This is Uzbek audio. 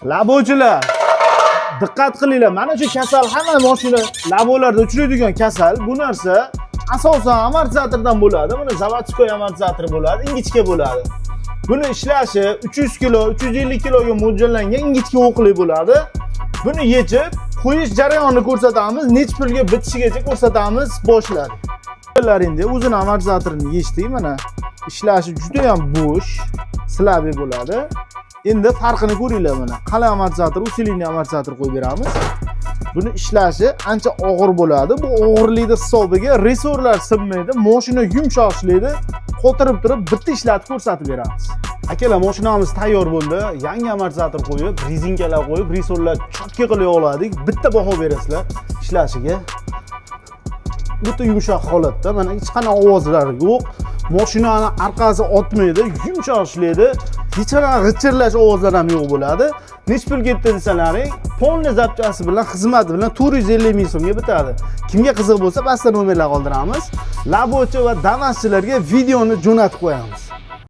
Labochilar, diqqat qilinglar. Mana shu kasal hamma mashina labolarda uchraydigan kasal. Bu narsa asosan amortizatordan bo'ladi. Buni zavodskoy amortizator bo'ladi, ingichka bo'ladi. Buni ishlashi 300 kg, 350 kg ga mo'ljallangan ingichka o'qli bo'ladi. Buni yechib, qo'yish jarayonini ko'rsatamiz, necha pulga bitishigacha ko'rsatamiz, boshladi. Endi o'zini amortizatorini yechdik, mana ishlashi juda ham bo'sh, slabey bo'ladi. Endi farqini ko'ringlar mana. Qalin amortizator, usiliniy amortizator qo'yib beramiz. Buni ishlashi ancha og'ir bo'ladi. Bu og'irlikda hisobiga resorlar sinmaydi, mashina yumshoq ishlaydi. Qo'tirib turib bitta ishlatib ko'rsatib beramiz. Akalar, mashinamiz tayyor bo'ldi. Yangi amortizator qo'yib, rezinkalar qo'yib, resorlar cho'tka qilib oladik. Bitta baho berasizlar ishlashiga. Bitta yumshoq holatda, mana hech qanday ovozlar yo'q. Mashinani orqasi otmaydi, yumshoq ishlaydi. Hech qanday g'ichirlash ovozlari ham yo'q bo'ladi. Nech pul ketdi desalaring, polni zapchasi bilan, xizmati bilan 450 ming so'mga bitadi. Kimga qiziq bo'lsa, pastda nomerlar qoldiramiz. Labochi va damaschilarga videoni jo'natib qo'yamiz.